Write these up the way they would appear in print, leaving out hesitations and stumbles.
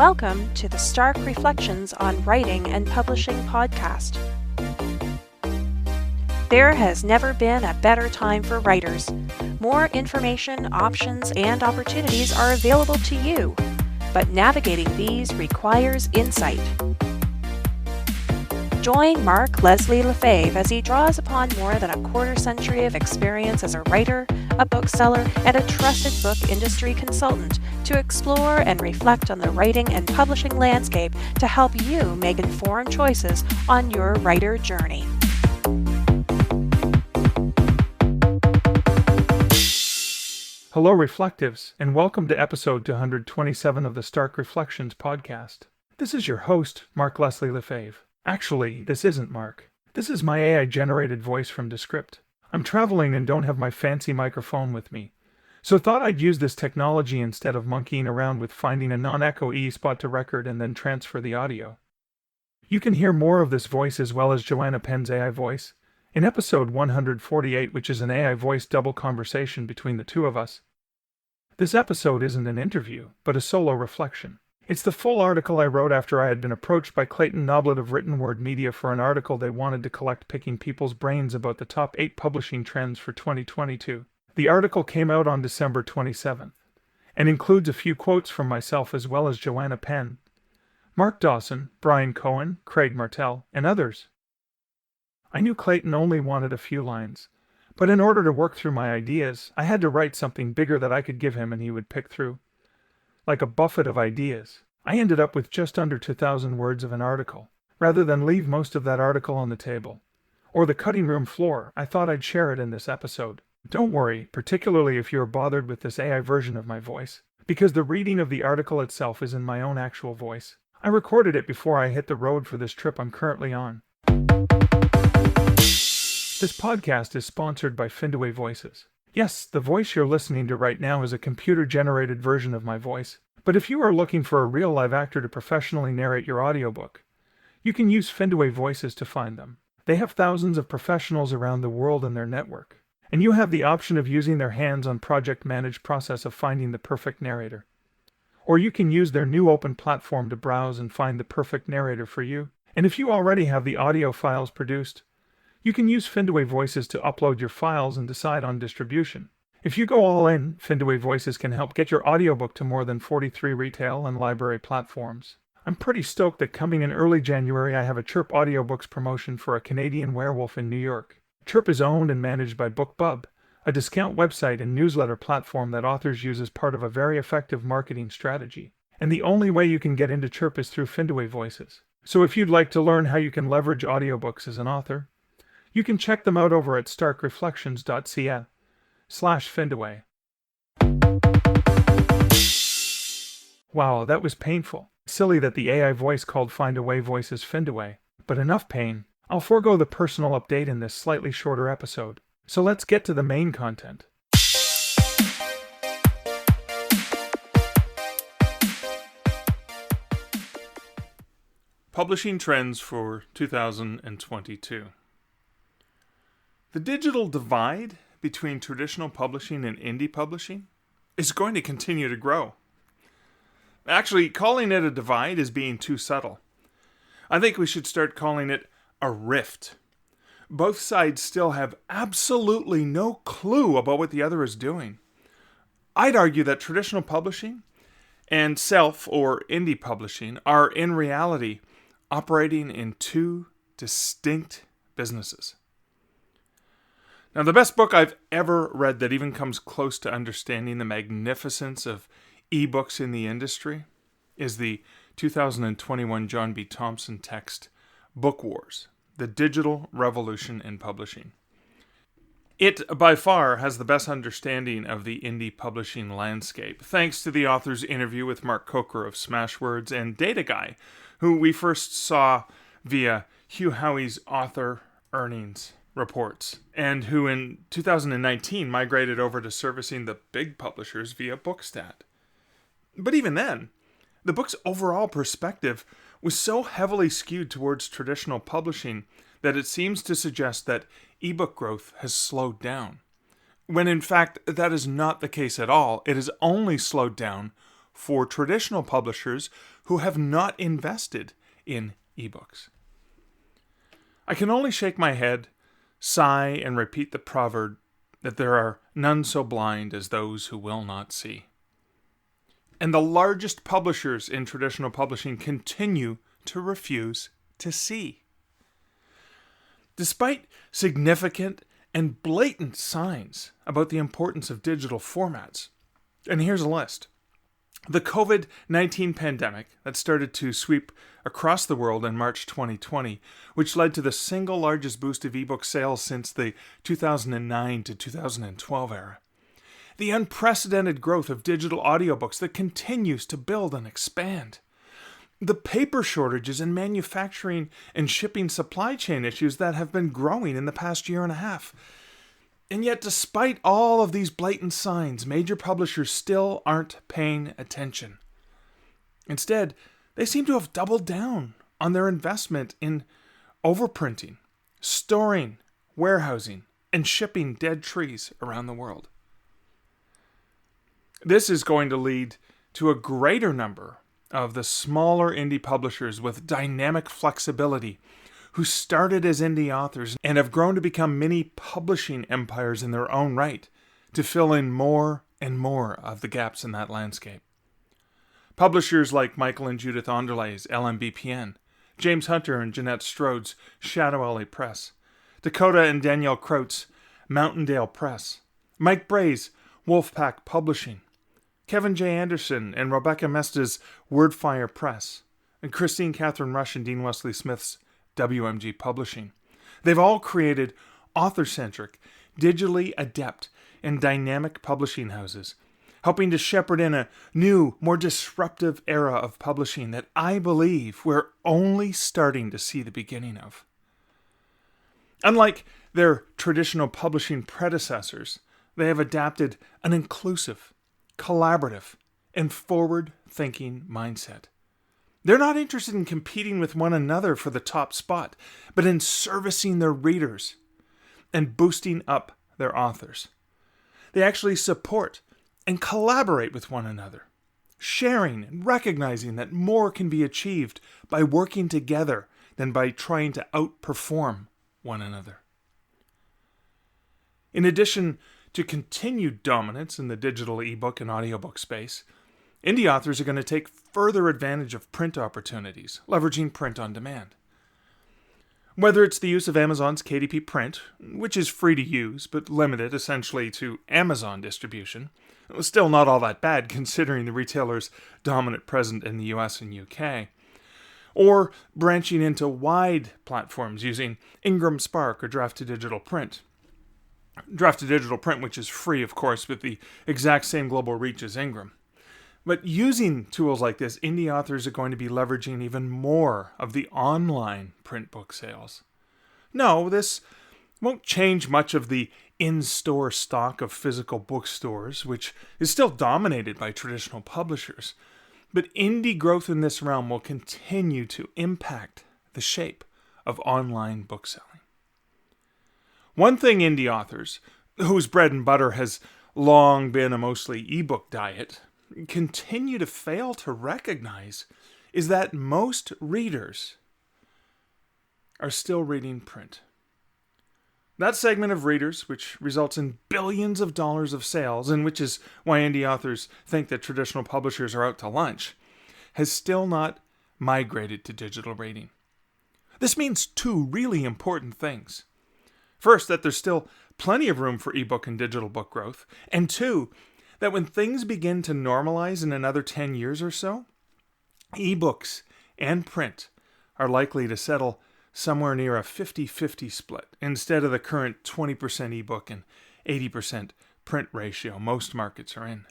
Welcome to the Stark Reflections on Writing and Publishing podcast. There has never been a better time for writers. More information, options, and opportunities are available to you, but navigating these requires insight. Join Mark Leslie Lefebvre as he draws upon more than a quarter century of experience as a writer, a bookseller, and a trusted book industry consultant to explore and reflect on the writing and publishing landscape to help you make informed choices on your writer journey. Hello, Reflectives, and welcome to episode 227 of the Stark Reflections podcast. This is your host, Mark Leslie Lefebvre. Actually, this isn't Mark. This is my AI-generated voice from Descript. I'm traveling and don't have my fancy microphone with me, so thought I'd use this technology instead of monkeying around with finding a non-echo spot to record and then transfer the audio. You can hear more of this voice as well as Joanna Penn's AI voice in episode 148, which is an AI voice double conversation between the two of us. This episode isn't an interview, but a solo reflection. It's the full article I wrote after I had been approached by Clayton Noblet of Written Word Media for an article they wanted to collect picking people's brains about the top 8 publishing trends for 2022. The article came out on December 27th, and includes a few quotes from myself as well as Joanna Penn, Mark Dawson, Brian Cohen, Craig Martell, and others. I knew Clayton only wanted a few lines, but in order to work through my ideas, I had to write something bigger that I could give him and he would pick through. Like a buffet of ideas, I ended up with just under 2,000 words of an article. Rather than leave most of that article on the table, or the cutting room floor, I thought I'd share it in this episode. Don't worry, particularly if you're bothered with this AI version of my voice, because the reading of the article itself is in my own actual voice. I recorded it before I hit the road for this trip I'm currently on. This podcast is sponsored by Findaway Voices. Yes, the voice you're listening to right now is a computer-generated version of my voice, but if you are looking for a real live actor to professionally narrate your audiobook, you can use Findaway Voices to find them. They have thousands of professionals around the world in their network, and you have the option of using their hands-on project-managed process of finding the perfect narrator. Or you can use their new open platform to browse and find the perfect narrator for you. And if you already have the audio files produced, you can use Findaway Voices to upload your files and decide on distribution. If you go all in, Findaway Voices can help get your audiobook to more than 43 retail and library platforms. I'm pretty stoked that coming in early January I have a Chirp audiobooks promotion for a Canadian werewolf in New York. Chirp is owned and managed by BookBub, a discount website and newsletter platform that authors use as part of a very effective marketing strategy. And the only way you can get into Chirp is through Findaway Voices. So if you'd like to learn how you can leverage audiobooks as an author, you can check them out over at starkreflections.ca/Findaway. Wow, that was painful. Silly that the AI voice called Findaway Voices Findaway. But enough pain. I'll forego the personal update in this slightly shorter episode. So let's get to the main content. Publishing trends for 2022. The digital divide between traditional publishing and indie publishing is going to continue to grow. Actually, calling it a divide is being too subtle. I think we should start calling it a rift. Both sides still have absolutely no clue about what the other is doing. I'd argue that traditional publishing and self or indie publishing are in reality operating in two distinct businesses. Now, the best book I've ever read that even comes close to understanding the magnificence of ebooks in the industry is the 2021 John B. Thompson text, Book Wars, The Digital Revolution in Publishing. It, by far, has the best understanding of the indie publishing landscape, thanks to the author's interview with Mark Coker of Smashwords and Data Guy, who we first saw via Hugh Howey's author earnings reports, and who in 2019 migrated over to servicing the big publishers via Bookstat. But even then, the book's overall perspective was so heavily skewed towards traditional publishing that it seems to suggest that ebook growth has slowed down, when in fact that is not the case at all. It has only slowed down for traditional publishers who have not invested in ebooks. I can only shake my head, sigh, and repeat the proverb that there are none so blind as those who will not see. And the largest publishers in traditional publishing continue to refuse to see. Despite significant and blatant signs about the importance of digital formats, and here's a list. The COVID-19 pandemic that started to sweep across the world in March 2020, which led to the single largest boost of ebook sales since the 2009 to 2012 era. The unprecedented growth of digital audiobooks that continues to build and expand. The paper shortages and manufacturing and shipping supply chain issues that have been growing in the past year and a half. And yet, despite all of these blatant signs, major publishers still aren't paying attention. Instead, they seem to have doubled down on their investment in overprinting, storing, warehousing, and shipping dead trees around the world. This is going to lead to a greater number of the smaller indie publishers with dynamic flexibility who started as indie authors and have grown to become mini publishing empires in their own right to fill in more and more of the gaps in that landscape. Publishers like Michael and Judith Onderlay's LMBPN, James Hunter and Jeanette Strode's Shadow Alley Press, Dakota and Danielle Kraut's Mountaindale Press, Mike Bray's Wolfpack Publishing, Kevin J. Anderson and Rebecca Mesta's Wordfire Press, and Christine Catherine Rush and Dean Wesley Smith's WMG Publishing. They've all created author-centric, digitally adept, and dynamic publishing houses, helping to shepherd in a new, more disruptive era of publishing that I believe we're only starting to see the beginning of. Unlike their traditional publishing predecessors, they have adapted an inclusive, collaborative, and forward-thinking mindset. They're not interested in competing with one another for the top spot, but in servicing their readers and boosting up their authors. They actually support and collaborate with one another, sharing and recognizing that more can be achieved by working together than by trying to outperform one another. In addition to continued dominance in the digital ebook and audiobook space, indie authors are going to take further advantage of print opportunities, leveraging print on demand. Whether it's the use of Amazon's KDP Print, which is free to use but limited essentially to Amazon distribution, it was still not all that bad considering the retailer's dominant presence in the US and UK, or branching into wide platforms using Ingram Spark or Draft-to-Digital Print. Draft-to-Digital Print, which is free, of course, with the exact same global reach as Ingram. But using tools like this, indie authors are going to be leveraging even more of the online print book sales. No, this won't change much of the in-store stock of physical bookstores, which is still dominated by traditional publishers. But indie growth in this realm will continue to impact the shape of online bookselling. One thing indie authors, whose bread and butter has long been a mostly ebook diet, continue to fail to recognize is that most readers are still reading print. That segment of readers, which results in billions of dollars of sales, and which is why indie authors think that traditional publishers are out to lunch, has still not migrated to digital reading. This means two really important things. First, that there's still plenty of room for ebook and digital book growth, and two, that when things begin to normalize in another 10 years or so, ebooks and print are likely to settle somewhere near a 50-50 split instead of the current 20% ebook and 80% print ratio most markets are in.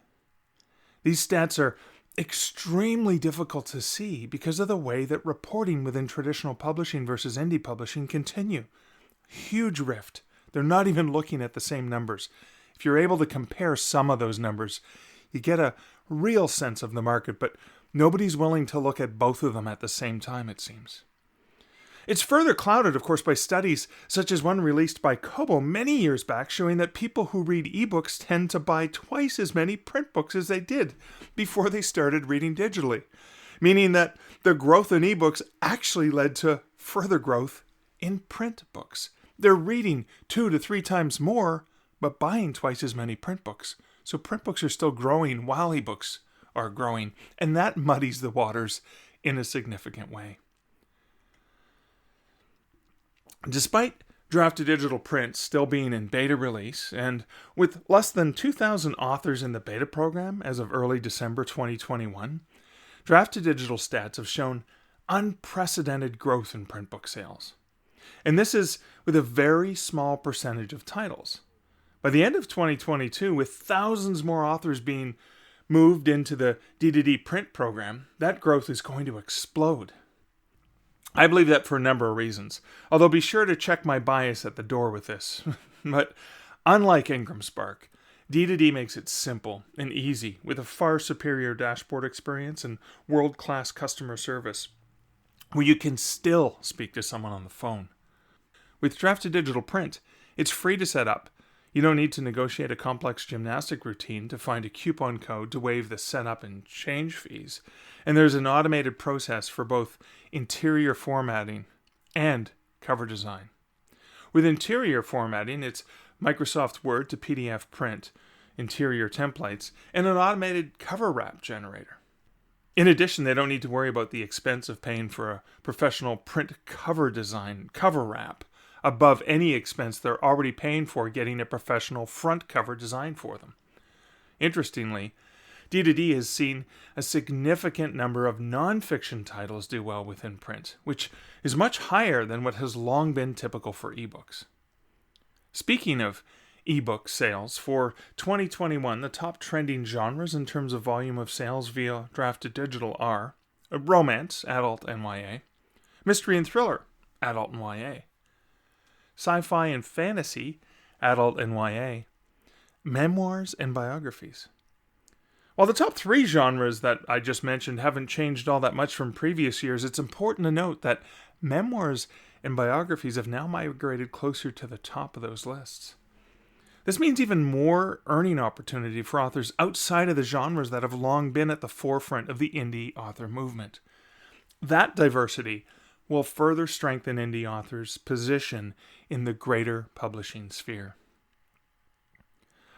These stats are extremely difficult to see because of the way that reporting within traditional publishing versus indie publishing continue. Huge rift. They're not even looking at the same numbers. If you're able to compare some of those numbers, you get a real sense of the market, but nobody's willing to look at both of them at the same time, it seems. It's further clouded, of course, by studies such as one released by Kobo many years back showing that people who read ebooks tend to buy twice as many print books as they did before they started reading digitally, meaning that the growth in ebooks actually led to further growth in print books. They're reading 2 to 3 times more, but buying twice as many print books. So print books are still growing while ebooks are growing, and that muddies the waters in a significant way. Despite draft-to-digital print still being in beta release, and with less than 2,000 authors in the beta program as of early December 2021, draft-to-digital stats have shown unprecedented growth in print book sales. And this is with a very small percentage of titles. By the end of 2022, with thousands more authors being moved into the D2D print program, that growth is going to explode. I believe that for a number of reasons, although be sure to check my bias at the door with this. But unlike Ingram Spark, D2D makes it simple and easy with a far superior dashboard experience and world-class customer service, where you can still speak to someone on the phone. With draft-to-digital print, it's free to set up. You don't need to negotiate a complex gymnastic routine to find a coupon code to waive the setup and change fees. And there's an automated process for both interior formatting and cover design. With interior formatting, it's Microsoft Word to PDF print, interior templates, and an automated cover wrap generator. In addition, they don't need to worry about the expense of paying for a professional print cover design, cover wrap, above any expense they're already paying for getting a professional front cover design for them. Interestingly, D2D has seen a significant number of non-fiction titles do well within print, which is much higher than what has long been typical for ebooks. Speaking of ebook sales, for 2021, the top trending genres in terms of volume of sales via draft-to-digital are romance, adult and YA, mystery and thriller, adult and YA, sci-fi and fantasy, adult and YA, memoirs and biographies. While the top 3 genres that I just mentioned haven't changed all that much from previous years, it's important to note that memoirs and biographies have now migrated closer to the top of those lists. This means even more earning opportunity for authors outside of the genres that have long been at the forefront of the indie author movement. That diversity will further strengthen indie authors' position in the greater publishing sphere.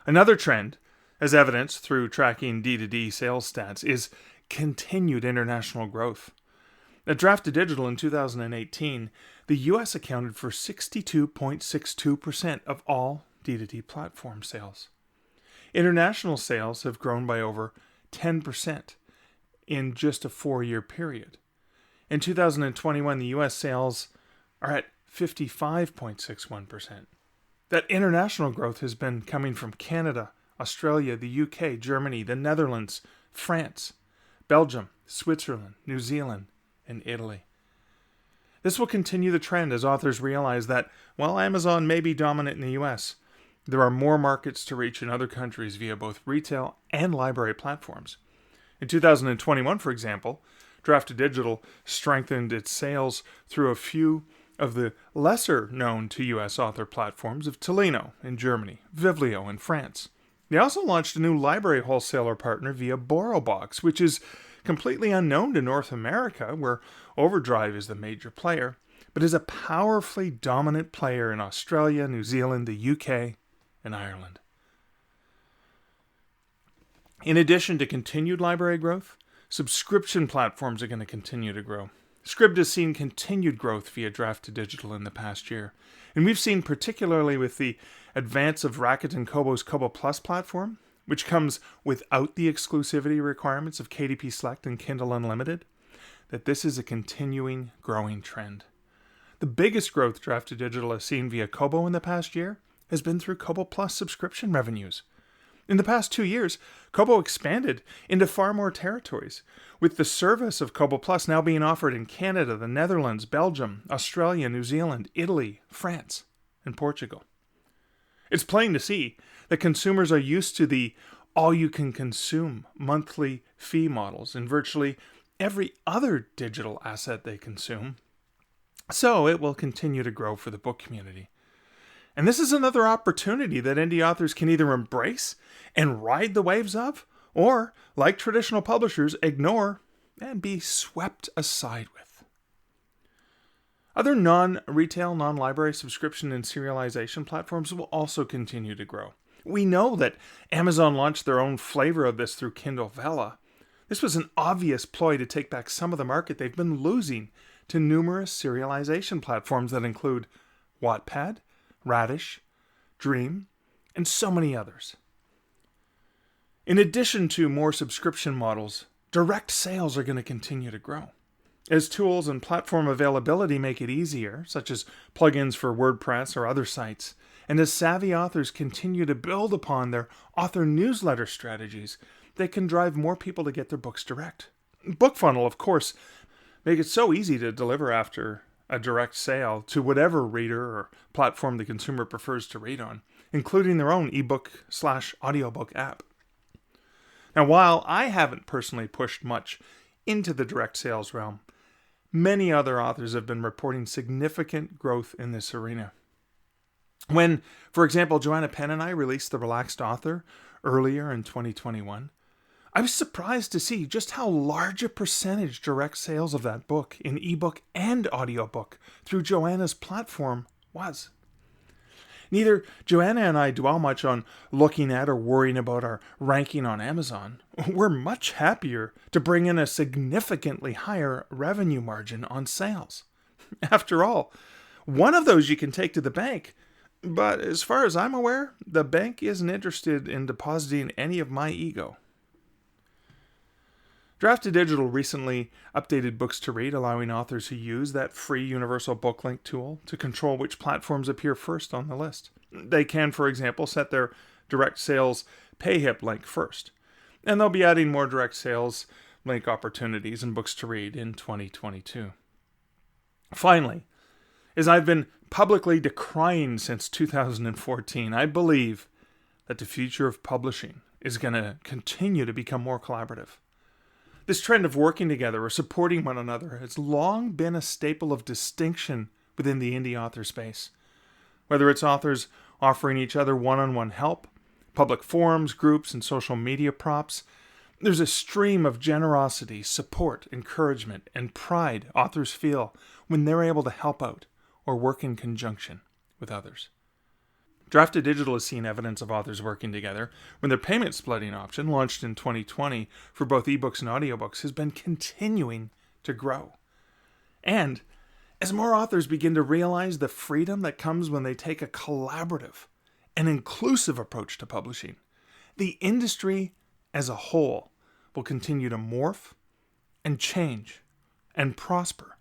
Another trend, as evidenced through tracking D2D sales stats, is continued international growth. At Draft2Digital in 2018, the US accounted for 62.62% of all D2D platform sales. International sales have grown by over 10% in just a 4-year period. In 2021, the US sales are at 55.61%. That international growth has been coming from Canada, Australia, the UK, Germany, the Netherlands, France, Belgium, Switzerland, New Zealand, and Italy. This will continue the trend as authors realize that, while Amazon may be dominant in the US, there are more markets to reach in other countries via both retail and library platforms. In 2021, for example, Draft2Digital strengthened its sales through a few of the lesser-known to U.S. author platforms of Tolino in Germany, Viblio in France. They also launched a new library wholesaler partner via BorrowBox, which is completely unknown to North America, where Overdrive is the major player, but is a powerfully dominant player in Australia, New Zealand, the UK, and Ireland. In addition to continued library growth, subscription platforms are going to continue to grow. Scribd has seen continued growth via Draft2Digital in the past year, and we've seen particularly with the advance of Rakuten Kobo's Kobo Plus platform, which comes without the exclusivity requirements of KDP Select and Kindle Unlimited, that this is a continuing growing trend. The biggest growth Draft2Digital has seen via Kobo in the past year has been through Kobo Plus subscription revenues. In the past 2 years, Kobo expanded into far more territories, with the service of Kobo Plus now being offered in Canada, the Netherlands, Belgium, Australia, New Zealand, Italy, France, and Portugal. It's plain to see that consumers are used to the all-you-can-consume monthly fee models in virtually every other digital asset they consume, So it will continue to grow for the book community. And this is another opportunity that indie authors can either embrace and ride the waves of, or, like traditional publishers, ignore and be swept aside with. Other non-retail, non-library subscription and serialization platforms will also continue to grow. We know that Amazon launched their own flavor of this through Kindle Vella. This was an obvious ploy to take back some of the market they've been losing to numerous serialization platforms that include Wattpad, Radish, Dream, and so many others. In addition to more subscription models, direct sales are going to continue to grow. As tools and platform availability make it easier, such as plugins for WordPress or other sites, and as savvy authors continue to build upon their author newsletter strategies, they can drive more people to get their books direct. BookFunnel, of course, make it so easy to deliver after a direct sale to whatever reader or platform the consumer prefers to read on, including their own ebook/audiobook app. Now, while I haven't personally pushed much into the direct sales realm, many other authors have been reporting significant growth in this arena. When, for example, Joanna Penn and I released The Relaxed Author earlier in 2021, I was surprised to see just how large a percentage direct sales of that book in ebook and audiobook through Joanna's platform was. Neither Joanna and I dwell much on looking at or worrying about our ranking on Amazon. We're much happier to bring in a significantly higher revenue margin on sales. After all, one of those you can take to the bank, but as far as I'm aware, the bank isn't interested in depositing any of my ego. Drafted Digital recently updated Books to Read, allowing authors who use that free universal book link tool to control which platforms appear first on the list. They can, for example, set their direct sales PayHip link first, and they'll be adding more direct sales link opportunities in Books to Read in 2022. Finally, as I've been publicly decrying since 2014, I believe that the future of publishing is going to continue to become more collaborative. This trend of working together or supporting one another has long been a staple of distinction within the indie author space. Whether it's authors offering each other one-on-one help, public forums, groups, and social media props, there's a stream of generosity, support, encouragement, and pride authors feel when they're able to help out or work in conjunction with others. Drafted Digital has seen evidence of authors working together when their payment splitting option, launched in 2020 for both ebooks and audiobooks, has been continuing to grow. And as more authors begin to realize the freedom that comes when they take a collaborative and inclusive approach to publishing, the industry as a whole will continue to morph and change and prosper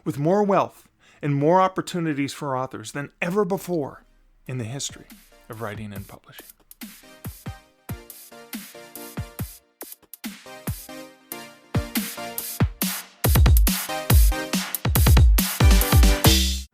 with more wealth and more opportunities for authors than ever before in the history of writing and publishing.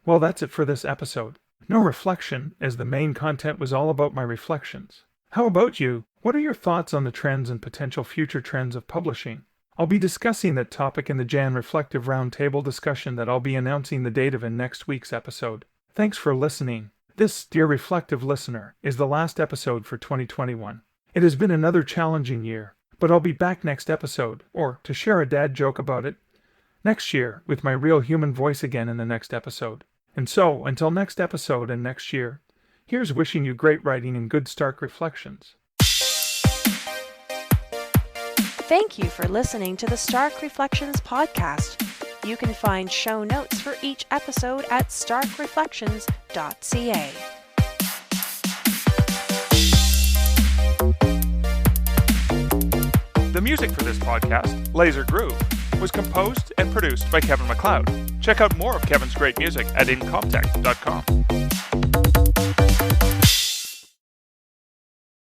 Well, that's it for this episode. No reflection, as the main content was all about my reflections. How about you? What are your thoughts on the trends and potential future trends of publishing? I'll be discussing that topic in the Jan Reflective Roundtable discussion that I'll be announcing the date of in next week's episode. Thanks for listening. This, dear reflective listener, is the last episode for 2021. It has been another challenging year, but I'll be back next episode, or to share a dad joke about it, next year with my real human voice again in the next episode. And so, until next episode and next year, here's wishing you great writing and good Stark reflections. Thank you for listening to the Stark Reflections podcast. You can find show notes for each episode at starkreflections.ca. The music for this podcast, Laser Groove, was composed and produced by Kevin MacLeod. Check out more of Kevin's great music at incomptech.com.